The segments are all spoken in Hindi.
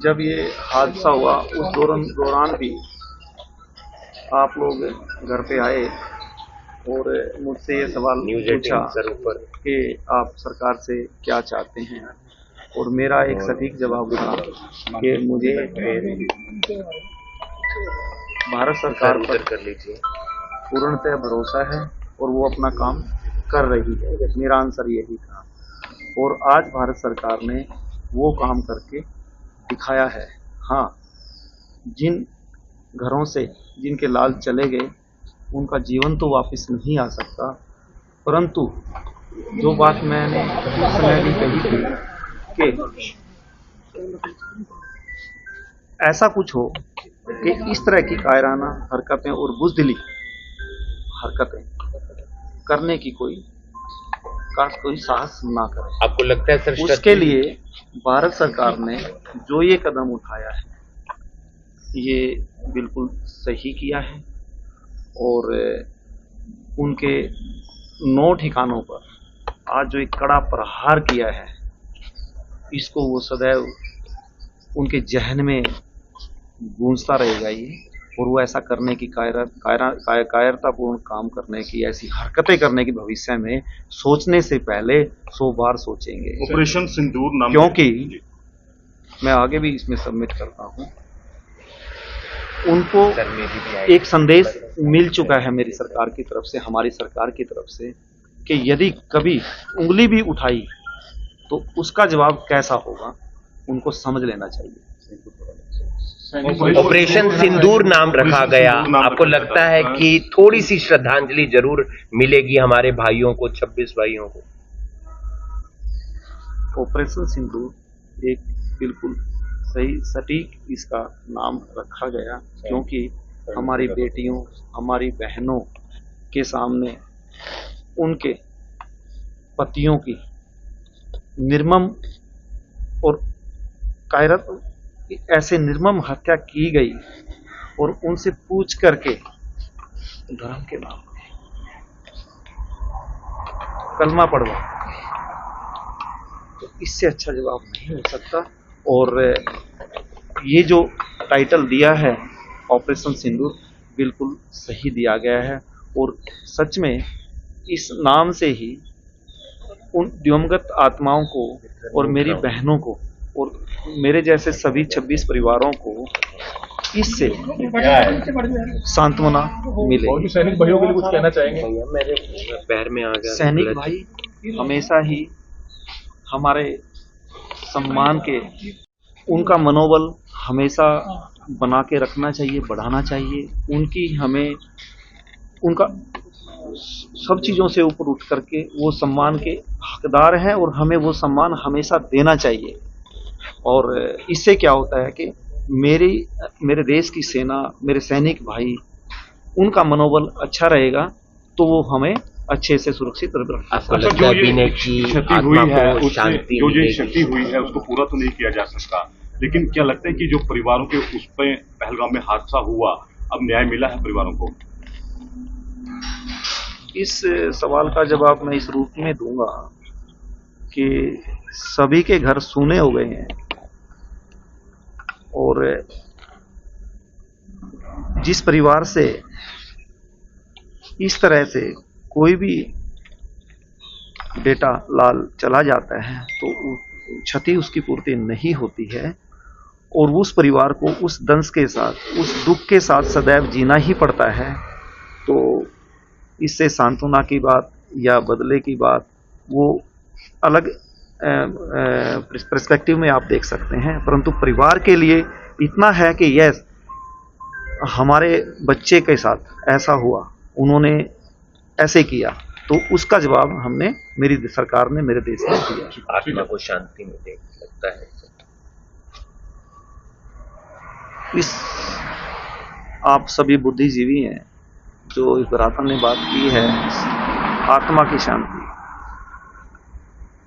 जब ये हादसा हुआ उस दौरान भी आप लोग घर पे आए और मुझसे ये सवाल पूछा कि आप सरकार से क्या चाहते हैं, और मेरा एक सटीक जवाब था कि मुझे भारत सरकार पर पूर्णतः भरोसा है और वो अपना काम कर रही है। मेरा आंसर यही था और आज भारत सरकार ने वो काम करके दिखाया है। हाँ, जिन घरों से जिनके लाल चले गए उनका जीवन तो वापस नहीं आ सकता, परंतु जो बात मैंने उस समय भी कही थी कि ऐसा कुछ हो कि इस तरह की कायराना हरकतें और बुज़दिली हरकतें करने की कोई साहस ना करे। आपको लगता है सर उसके लिए भारत सरकार ने जो ये कदम उठाया है ये बिल्कुल सही किया है और उनके 9 ठिकानों पर आज जो एक कड़ा प्रहार किया है इसको वो सदैव उनके जहन में गूंजता रहेगा ये, और वो ऐसा करने की कायरतापूर्ण काम करने की, ऐसी हरकतें करने की भविष्य में सोचने से पहले 100 बार सोचेंगे। ऑपरेशन सिंदूर नाम, क्योंकि मैं आगे भी इसमें सबमिट करता हूं, उनको एक संदेश मिल चुका है मेरी सरकार की तरफ से, हमारी सरकार की तरफ से, कि यदि कभी उंगली भी उठाई तो उसका जवाब कैसा होगा उनको समझ लेना चाहिए। ऑपरेशन सिंदूर नाम रखा गया। आपको लगता है कि थोड़ी सी श्रद्धांजलि जरूर मिलेगी हमारे भाइयों को, 26 भाइयों को? ऑपरेशन सिंदूर एक बिल्कुल सही सटीक इसका नाम रखा गया, क्योंकि हमारी बेटियों, हमारी बहनों के सामने उनके पतियों की निर्मम और कायरत ऐसे निर्मम हत्या की गई और उनसे पूछ करके धर्म के नाम पे कलमा पढ़वा, तो इससे अच्छा जवाब नहीं हो सकता। और ये जो टाइटल दिया है ऑपरेशन सिंदूर बिल्कुल सही दिया गया है, और सच में इस नाम से ही उन दिवंगत आत्माओं को और मेरी बहनों को और मेरे जैसे सभी 26 परिवारों को इससे सांत्वना मिले। सैनिक भाइयों के लिए कुछ कहना चाहेंगे? मेरे पैर में आ गया। सैनिक भाई हमेशा ही हमारे सम्मान के, उनका मनोबल हमेशा बना के रखना चाहिए, बढ़ाना चाहिए। उनकी हमें उनका सब चीज़ों से ऊपर उठ करके वो सम्मान के हकदार हैं और हमें वो सम्मान हमेशा देना चाहिए। और इससे क्या होता है कि मेरे देश की सेना, मेरे सैनिक भाई, उनका मनोबल अच्छा रहेगा तो वो हमें अच्छे से सुरक्षित रख। आपको लगता है क्षति हुई है, जो ये क्षति हुई है उसको पूरा तो नहीं किया जा सकता, लेकिन क्या लगता है कि जो परिवारों के उस पे पहलगाम में हादसा हुआ, अब न्याय मिला है परिवारों को? इस सवाल का जवाब मैं इस रूप में दूंगा कि सभी के घर सूने हो गए हैं और जिस परिवार से इस तरह से कोई भी बेटा लाल चला जाता है तो क्षति उसकी पूर्ति नहीं होती है और उस परिवार को उस दंश के साथ, उस दुख के साथ सदैव जीना ही पड़ता है। तो इससे सांत्वना की बात या बदले की बात वो अलग पर्सपेक्टिव में आप देख सकते हैं, परंतु परिवार के लिए इतना है कि यस, हमारे बच्चे के साथ ऐसा हुआ, उन्होंने ऐसे किया, तो उसका जवाब हमने, मेरी सरकार ने मेरे देश में दिया। आत्मा को शांति मिले, लगता है इस आप सभी बुद्धिजीवी हैं जो इस बरातन ने बात की है, आत्मा की शांति,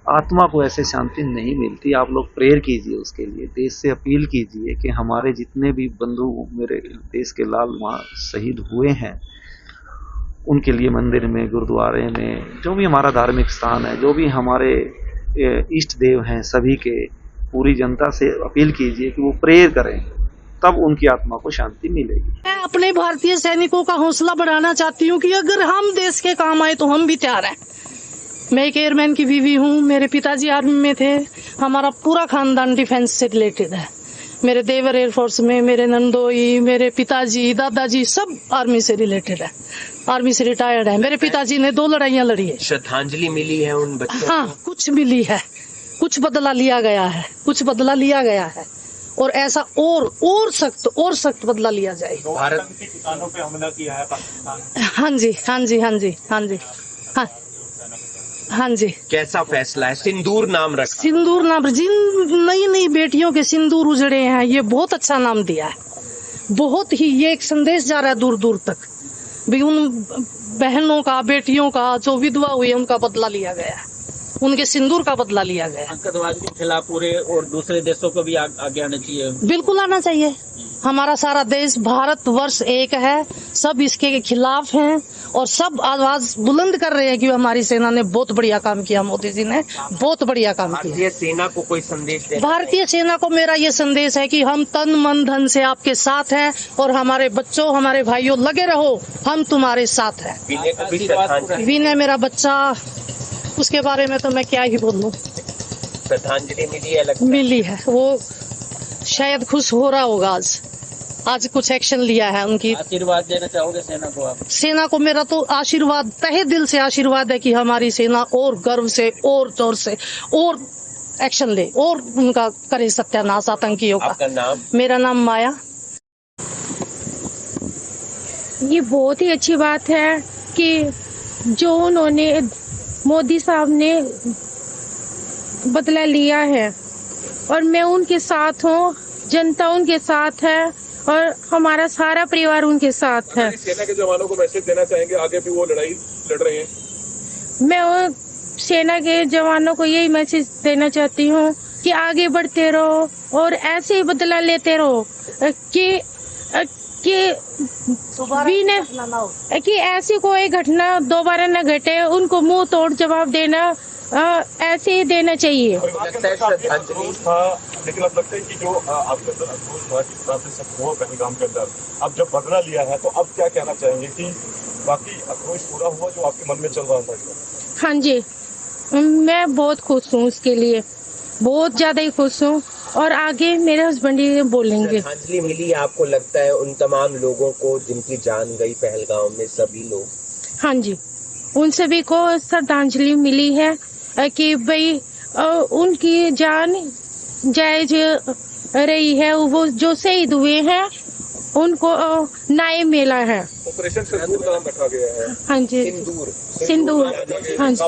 आत्मा को ऐसे शांति नहीं मिलती। आप लोग प्रेयर कीजिए उसके लिए, देश से अपील कीजिए कि हमारे जितने भी बंधु मेरे देश के लाल वहाँ शहीद हुए हैं उनके लिए मंदिर में, गुरुद्वारे में, जो भी हमारा धार्मिक स्थान है, जो भी हमारे इष्ट देव हैं, सभी के पूरी जनता से अपील कीजिए कि वो प्रेयर करें, तब उनकी आत्मा को शांति मिलेगी। मैं अपने भारतीय सैनिकों का हौसला बढ़ाना चाहती हूँ कि अगर हम देश के काम आए तो हम भी तैयार हैं। मैं एक एयरमैन की बीवी हूँ, मेरे पिताजी आर्मी में थे, हमारा पूरा खानदान डिफेंस से रिलेटेड है। मेरे देवर एयरफोर्स में, मेरे नंदोई, मेरे पिताजी, दादाजी सब आर्मी से रिलेटेड है, आर्मी से रिटायर्ड है। मेरे पिताजी ने 2 लड़ाइयाँ लड़ी है। श्रद्धांजलि मिली है उन बच्चों हाँ, कुछ मिली है, कुछ बदला लिया गया है, कुछ बदला लिया गया है, और ऐसा और सख्त बदला लिया जाएगा। भारत के किसानों पे हमला किया है पाकिस्तान। हाँ जी, हाँ जी, हाँ जी, हाँ जी, हाँ हाँ जी। कैसा फैसला है? सिंदूर नाम रखा। सिंदूर नाम, जिन नई नई बेटियों के सिंदूर उजड़े हैं, ये बहुत अच्छा नाम दिया है। बहुत ही ये एक संदेश जा रहा है दूर दूर तक भी उन बहनों का, बेटियों का जो विधवा हुई है उनका बदला लिया गया है, उनके सिंदूर का बदला लिया गया। आतंकवाद के खिलाफ पूरे और दूसरे देशों को भी आगे आना चाहिए। बिल्कुल आना चाहिए। हमारा सारा देश भारतवर्ष एक है, सब इसके खिलाफ हैं और सब आवाज बुलंद कर रहे हैं कि हमारी सेना ने बहुत बढ़िया काम किया, मोदी जी ने बहुत बढ़िया काम किया। भारतीय सेना को कोई संदेश देना? भारतीय सेना को मेरा ये संदेश है कि हम तन मन धन से आपके साथ हैं और हमारे बच्चों, हमारे भाइयों, लगे रहो, हम तुम्हारे साथ हैं। विनय को भी श्रद्धांजलि। विनय मेरा बच्चा, उसके बारे में तो मैं क्या ही बोलूं। श्रद्धांजलि मिली है, लगता है। मिली है, वो शायद खुश हो रहा होगा। आज कुछ एक्शन लिया है उनकी। आशीर्वाद देना चाहोगे सेना को आप? सेना को मेरा तो आशीर्वाद, तहे दिल से आशीर्वाद है कि हमारी सेना और गर्व से और जोर से और एक्शन ले और उनका करे सत्यानाश आतंकियों का। आपका नाम? मेरा नाम माया। ये बहुत ही अच्छी बात है कि जो उन्होंने, मोदी साहब ने बदला लिया है और मैं उनके साथ हूँ, जनता उनके साथ है और हमारा सारा परिवार उनके साथ है। सेना के जवानों को मैसेज देना चाहेंगे, आगे भी वो लड़ाई लड़ रहे हैं? मैं सेना के जवानों को यही मैसेज देना चाहती हूँ कि आगे बढ़ते रहो और ऐसे ही बदला लेते रहो कि ऐसी कोई घटना दोबारा न घटे, उनको मुंह तोड़ जवाब देना ऐसे ही देना चाहिए। लेकिन अब लगता है कि जो आपके अंदर आक्रोश था, जिस तरह से सब हुआ पहलगाम के अंदर, अब जब बदला लिया है तो अब क्या कहना चाहेंगे कि बाकी आक्रोश पूरा हुआ जो आपके मन में चल रहा था? हाँ जी, मैं बहुत खुश हूँ, उसके लिए बहुत ज्यादा ही खुश हूँ और आगे मेरे हस्बैंड ही बोलेंगे। श्रद्धांजलि मिली आपको लगता है उन तमाम लोगों को जिनकी जान गई पहलगाम में? सभी लोग? हाँ जी, उन सभी को श्रद्धांजलि मिली है कि भाई उनकी जान जायज रही है, वो जो शहीद हुए हैं उनको न्याय मिला है। ऑपरेशन सिंदूर नाम रखा गया है। हाँ जी, सिंदूर, हाँ जी।